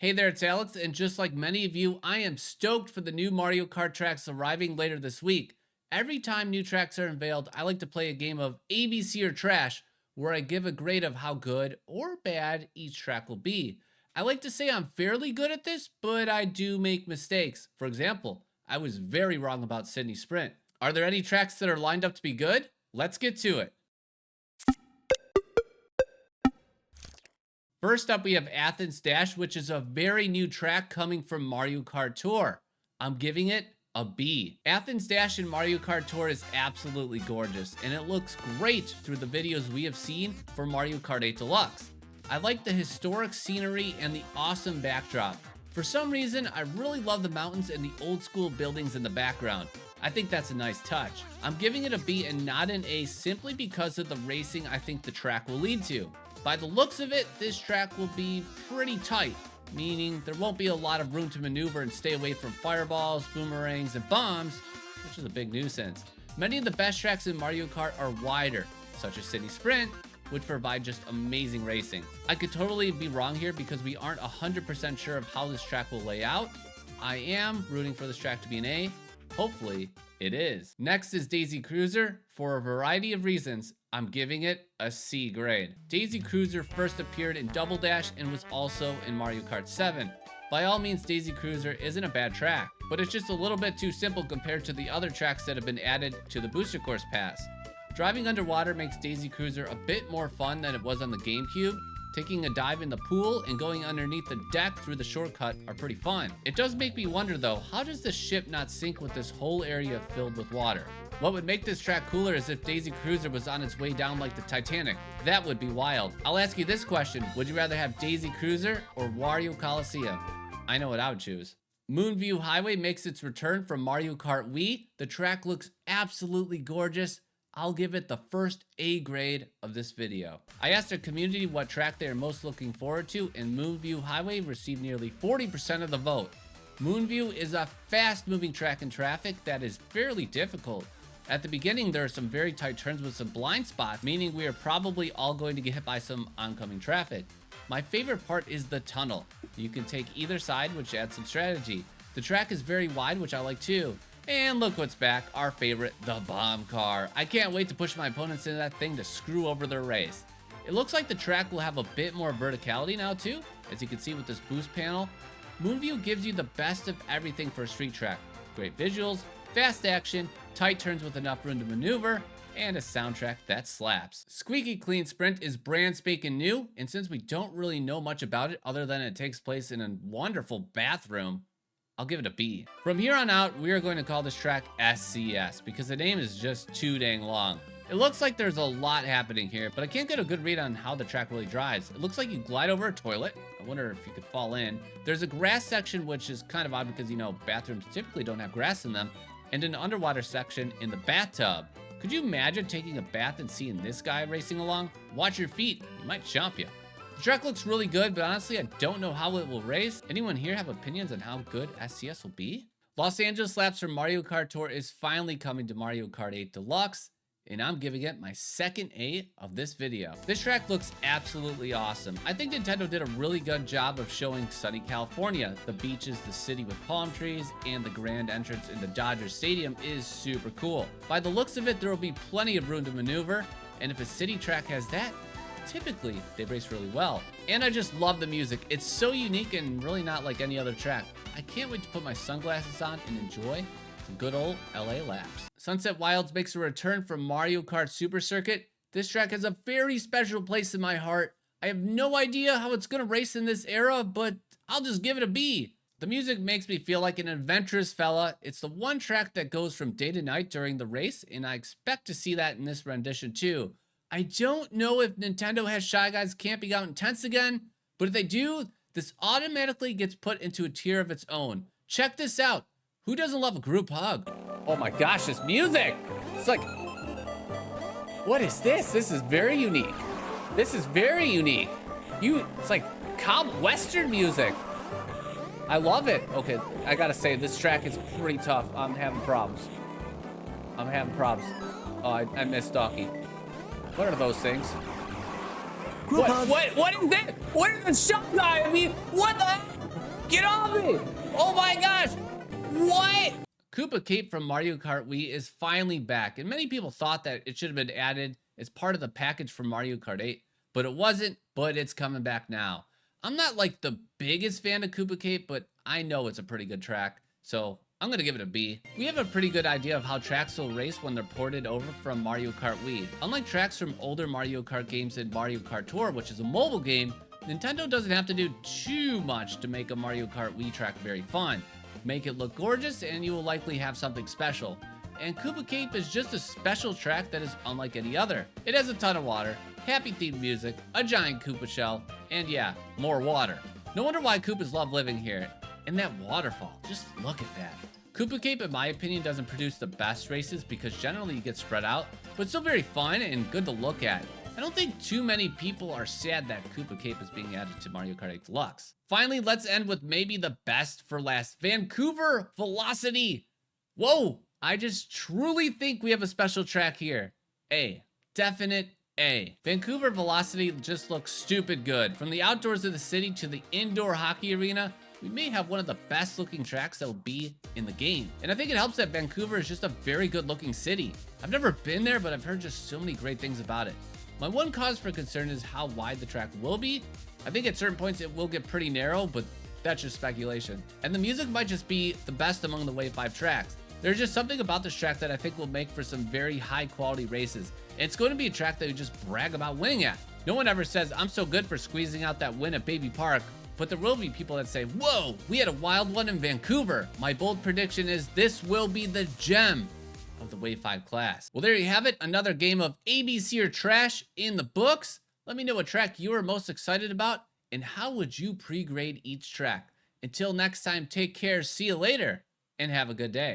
Hey there, it's Alex, and just like many of you, I am stoked for the new Mario Kart tracks arriving later this week. Every time new tracks are unveiled, I like to play a game of ABC or Trash, where I give a grade of how good or bad each track will be. I like to say I'm fairly good at this, but I do make mistakes. For example, I was very wrong about Sydney Sprint. Are there any tracks that are lined up to be good? Let's get to it. First up, we have Athens Dash, which is a very new track coming from Mario Kart Tour. I'm giving it a B. Athens Dash in Mario Kart Tour is absolutely gorgeous, and it looks great through the videos we have seen for Mario Kart 8 Deluxe. I like the historic scenery and the awesome backdrop. For some reason, I really love the mountains and the old school buildings in the background. I think that's a nice touch. I'm giving it a B and not an A simply because of the racing I think the track will lead to. By the looks of it, this track will be pretty tight, meaning there won't be a lot of room to maneuver and stay away from fireballs, boomerangs, and bombs, which is a big nuisance. Many of the best tracks in Mario Kart are wider, such as Sydney Sprint, which provide just amazing racing. I could totally be wrong here because we aren't 100% sure of how this track will lay out. I am rooting for this track to be an A. Hopefully, it is. Next is Daisy Cruiser. For a variety of reasons, I'm giving it a C grade. Daisy Cruiser first appeared in Double Dash and was also in Mario Kart 7. By all means, Daisy Cruiser isn't a bad track, but it's just a little bit too simple compared to the other tracks that have been added to the Booster Course Pass. Driving underwater makes Daisy Cruiser a bit more fun than it was on the GameCube. Taking a dive in the pool and going underneath the deck through the shortcut are pretty fun. It does make me wonder though, how does the ship not sink with this whole area filled with water? What would make this track cooler is if Daisy Cruiser was on its way down like the Titanic. That would be wild. I'll ask you this question, would you rather have Daisy Cruiser or Wario Coliseum? I know what I would choose. Moonview Highway makes its return from Mario Kart Wii. The track looks absolutely gorgeous. I'll give it the first A grade of this video. I asked our community what track they are most looking forward to, and Moonview Highway received nearly 40% of the vote. Moonview is a fast-moving track in traffic that is fairly difficult. At the beginning, there are some very tight turns with some blind spots, meaning we are probably all going to get hit by some oncoming traffic. My favorite part is the tunnel. You can take either side, which adds some strategy. The track is very wide, which I like too. And look what's back, our favorite, the bomb car. I can't wait to push my opponents into that thing to screw over their race. It looks like the track will have a bit more verticality now too, as you can see with this boost panel. Moonview gives you the best of everything for a street track. Great visuals, fast action, tight turns with enough room to maneuver, and a soundtrack that slaps. Squeaky Clean Sprint is brand spanking new, and since we don't really know much about it other than it takes place in a wonderful bathroom, I'll give it a B. From here on out, we are going to call this track SCS because the name is just too dang long. It looks like there's a lot happening here, but I can't get a good read on how the track really drives. It looks like you glide over a toilet. I wonder if you could fall in. There's a grass section, which is kind of odd because, you know, bathrooms typically don't have grass in them, and an underwater section in the bathtub. Could you imagine taking a bath and seeing this guy racing along? Watch your feet, he might chomp you. The track looks really good, but honestly, I don't know how it will race. Anyone here have opinions on how good SCS will be? Los Angeles Laps from Mario Kart Tour is finally coming to Mario Kart 8 Deluxe, and I'm giving it my second A of this video. This track looks absolutely awesome. I think Nintendo did a really good job of showing sunny California. The beaches, the city with palm trees, and the grand entrance into Dodger Stadium is super cool. By the looks of it, there will be plenty of room to maneuver, and if a city track has that, typically they race really well. And I just love the music. It's so unique and really not like any other track. I can't wait to put my sunglasses on and enjoy some good old LA laps. Sunset Wilds makes a return from Mario Kart Super Circuit. This track has a very special place in my heart. I have no idea how it's gonna race in this era, but I'll just give it a B. The music makes me feel like an adventurous fella. It's the one track that goes from day to night during the race, and I expect to see that in this rendition too. I don't know if Nintendo has Shy Guys camping out in tents again, but if they do, this automatically gets put into a tier of its own. Check this out. Who doesn't love a group hug? Oh my gosh, this music! It's like, what is this? This is very unique. This is very unique. It's like Western music. I love it. Okay, I gotta say, this track is pretty tough. I'm having problems. Oh, I missed Donkey. What are those things? What is that? What is the shot guy? I mean, what the heck? Get off me! Oh my gosh! What? Koopa Cape from Mario Kart Wii is finally back, and many people thought that it should have been added as part of the package for Mario Kart 8, but it wasn't, but it's coming back now. I'm not like the biggest fan of Koopa Cape, but I know it's a pretty good track, so I'm gonna give it a B. We have a pretty good idea of how tracks will race when they're ported over from Mario Kart Wii. Unlike tracks from older Mario Kart games in Mario Kart Tour, which is a mobile game, Nintendo doesn't have to do too much to make a Mario Kart Wii track very fun. Make it look gorgeous and you will likely have something special. And Koopa Cape is just a special track that is unlike any other. It has a ton of water, happy themed music, a giant Koopa shell, and yeah, more water. No wonder why Koopas love living here. And that waterfall, just look at that. Koopa Cape, in my opinion, doesn't produce the best races because generally you get spread out, but still very fun and good to look at. I don't think too many people are sad that Koopa Cape is being added to Mario Kart 8 Deluxe. Finally, let's end with maybe the best for last. Vancouver Velocity. Whoa, I just truly think we have a special track here. A. Definite A. Vancouver Velocity just looks stupid good. From the outdoors of the city to the indoor hockey arena, we may have one of the best looking tracks that will be in the game. And I think it helps that Vancouver is just a very good looking city. I've never been there, but I've heard just so many great things about it. My one cause for concern is how wide the track will be. I think at certain points it will get pretty narrow, but that's just speculation. And the music might just be the best among the Wave 5 tracks. There's just something about this track that I think will make for some very high quality races. And it's going to be a track that you just brag about winning at. No one ever says, I'm so good for squeezing out that win at Baby Park, but there will be people that say, whoa, we had a wild one in Vancouver. My bold prediction is this will be the gem of the Wave 5 class. Well, there you have it. Another game of ABC or trash in the books. Let me know what track you are most excited about and how would you pre-grade each track. Until next time, take care, see you later, and have a good day.